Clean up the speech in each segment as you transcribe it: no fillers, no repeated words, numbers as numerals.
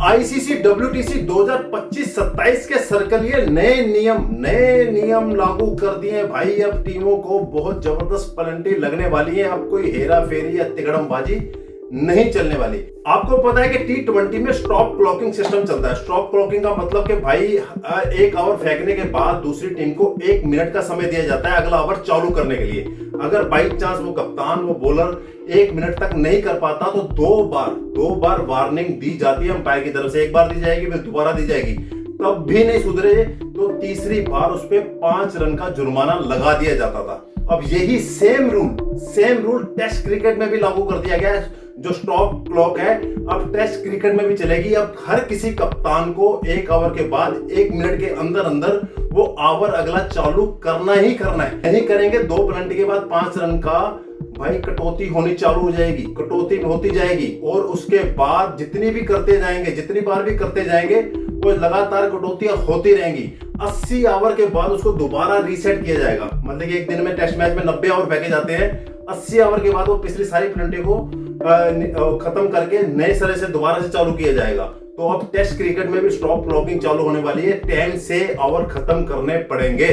ICC WTC 2025-27 के circle ये नए नियम लागू कर दिए हैं भाई। अब टीमों को बहुत जबरदस्त पेनल्टी लगने वाली है। अब कोई हेरा फेरी या तिकड़मबाजी नहीं चलने वाली। आपको पता है कि T20 में स्टॉप क्लॉकिंग सिस्टम चलता है। स्टॉप क्लॉकिंग का मतलब कि भाई एक ओवर फेंकने के बाद दूसरी टीम को 1 मिनट का समय दिया जाता है अगला ओवर चालू करने के लिए। अगर बाई चांस वो कप्तान वो बॉलर 1 मिनट तक नहीं कर पाता तो दो बार वार्निंग दी जाती है अंपायर की तरफ से। एक बार दी जाएगी फिर दोबारा दी जाएगी, तब भी नहीं सुधरे तो तीसरी बार उस पर 5 रन का जुर्माना लगा दिया जाता था। अब यही सेम रूल टेस्ट क्रिकेट में भी लागू कर दिया गया है। जो स्टॉप क्लॉक है अब टेस्ट क्रिकेट में भी चलेगी। अब हर किसी कप्तान को 1 ओवर के बाद 1 मिनट के अंदर वो ओवर अगला चालू करना ही करना है। नहीं करेंगे 2 पेनल्टी के बाद 5 रन का भाई कटौती होनी चालू हो जाएगी, कटौती होती जाएगी। और उसके बाद जितनी बार भी करते जाएंगे वो लगातार कटौतियां होती रहेंगी। 80 ओवर के बाद उसको दोबारा रीसेट किया जाएगा। मतलब कि एक दिन में टेस्ट मैच में 90 ओवर फेंके जाते हैं। 80 ओवर के बाद वो पिछली सारी पेनल्टी को खत्म करके नए सिरे से दोबारा से चालू किया जाएगा। तो अब टेस्ट क्रिकेट में भी स्टॉप क्लॉकिंग चालू होने वाली है। टाइम से ओवर खत्म करने पड़ेंगे।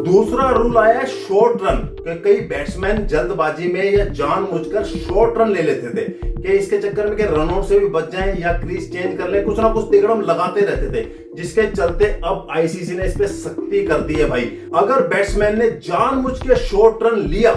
दूसरा रूल आया है शॉर्ट रन। कई बैट्समैन जल्दबाजी में या जानबूझकर शॉर्ट रन ले लेते थे कि इसके चक्कर में रन आउट से भी बच जाएं या क्रीज चेंज कर ले, कुछ ना कुछ तिकड़म लगाते रहते थे, जिसके चलते अब आईसीसी ने इस पे सख्ती कर दी है भाई। अगर बैट्समैन ने जानबूझ के शॉर्ट रन लिया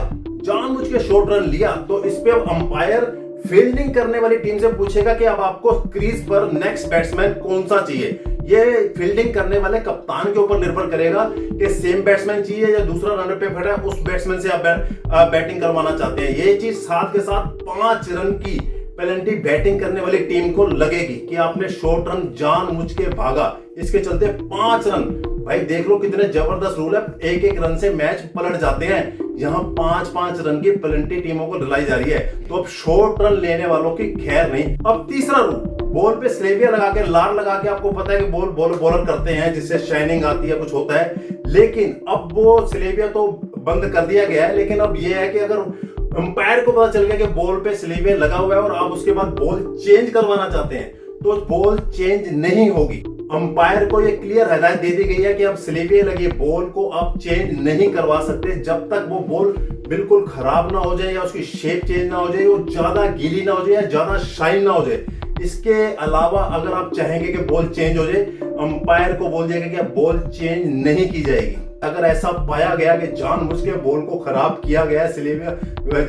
तो इस पे अब अंपायर फील्डिंग करने वाली टीम से पूछेगा कि अब आपको क्रीज पर नेक्स्ट बैट्समैन कौन सा चाहिए। ये फील्डिंग करने वाले कप्तान के ऊपर निर्भर करेगा कि सेम बैट्समैन चाहिए या दूसरा रनर पे खड़ा है उस बैट्समैन से आप बैटिंग करवाना चाहते हैं। ये चीज साथ के साथ 5 रन की पेनल्टी बैटिंग करने वाली टीम को लगेगी कि आपने शॉर्ट रन जानबूझ के भागा, इसके चलते 5 रन। भाई देख लो कितने जबरदस्त रूल है। 1-1 रन से मैच पलट जाते हैं। यहाँ 5-5 रन की पेनल्टी टीमों को दिलाई जा रही है। तो अब शॉर्ट रन लेने वालों की खैर नहीं। अब तीसरा रूल, बॉल पे स्लेविया लगा के लार लगा के, आपको पता है कि बॉलर करते हैं जिससे शाइनिंग आती है, कुछ होता है। लेकिन अब वो स्लेविया तो बंद कर दिया गया है। लेकिन अब ये है कि अगर अंपायर को पता चल गया कि बॉल पे स्लेविया लगा हुआ है और आप उसके बाद बॉल चेंज करवाना चाहते हैं तो बॉल चेंज नहीं होगी। अंपायर को ये क्लियर हिदायत दे दी गई है कि अब स्लेविया लगी बॉल को आप चेंज नहीं करवा सकते जब तक वो बॉल बिल्कुल खराब ना हो जाए या उसकी शेप चेंज ना हो जाए, वो ज्यादा गीली ना हो जाए या ज्यादा शाइन ना हो जाए। इसके अलावा अगर आप चाहेंगे कि बॉल चेंज हो जाए, अंपायर को बोल दिया गया कि बॉल चेंज नहीं की जाएगी। अगर ऐसा पाया गया कि जानबूझ के बॉल को खराब किया गया, स्लेविया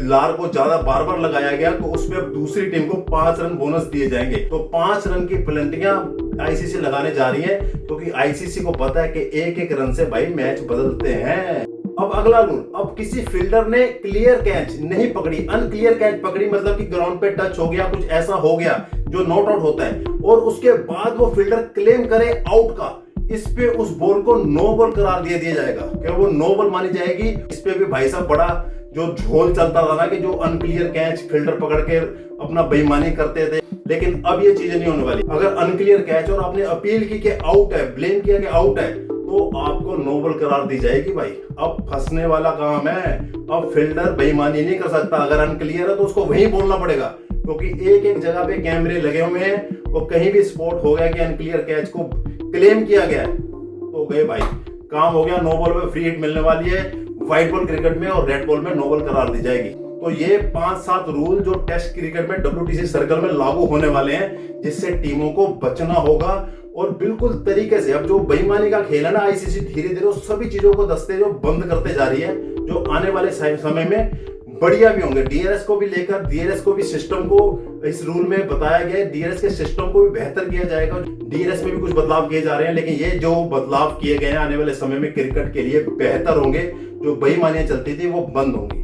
लार को ज्यादा बार लगाया गया, तो उसमें अब दूसरी टीम को 5 रन बोनस दिए जाएंगे। तो 5 रन की पेनल्टियां आईसीसी लगाने जा रही है क्योंकि आईसीसी को पता है कि 1-1 रन से भाई मैच बदलते हैं। अब अगला रूल, अब किसी फील्डर ने क्लियर कैच नहीं पकड़ी, अनक्लियर कैच पकड़ी, मतलब कि ग्राउंड पे टच हो गया, कुछ ऐसा हो गया जो नॉट आउट होता है, और उसके बाद वो फील्डर क्लेम करे आउट का, इस पे उस बॉल को नो बॉल करार दिया जाएगा कि वो नो बॉल मानी जाएगी। इस पे भी भाई साहब बड़ा जो झोल चलता था ना कि जो अनक्लियर कैच फील्डर पकड़ के अपना बेईमानी करते थे, लेकिन अब ये चीजें नहीं होने वाली। अगर अनक्लियर कैच और आपने अपील की कि आउट है, ब्लेम किया कि आउट है, तो आपको नो बॉल करार दी जाएगी भाई। अब फंसने वाला काम है। अब फील्डर बेईमानी नहीं कर सकता। अगर अनक्लियर है तो उसको वहीं बोलना पड़ेगा क्योंकि एक जगह पे कैमरे लगे हुए हैं और कहीं भी स्पॉट हो गया कि अनक्लियर कैच को क्लेम किया गया है तो गए भाई, काम हो गया। नो बॉल में फ्री हिट मिलने वाली है व्हाइट बॉल क्रिकेट में और रेड बॉल में नो बॉल करार दी जाएगी। तो ये 5-7 रूल जो टेस्ट क्रिकेट में WTC सर्कल में लागू होने वाले हैं, जिससे टीमों को बचना होगा और बिल्कुल तरीके से। अब जो बेईमानी का खेल है ना, आईसीसी धीरे धीरे सभी चीजों को बंद करते जा रही है, जो आने वाले समय में बढ़िया भी होंगे। डीआरएस को भी लेकर, डीआरएस को भी सिस्टम को इस रूल में बताया गया है, डीआरएस के सिस्टम को भी बेहतर किया जाएगा। डीआरएस में भी कुछ बदलाव किए जा रहे हैं, लेकिन ये जो बदलाव किए गए हैं आने वाले समय में क्रिकेट के लिए बेहतर होंगे। जो बेईमानियां चलती थी वो बंद होंगी।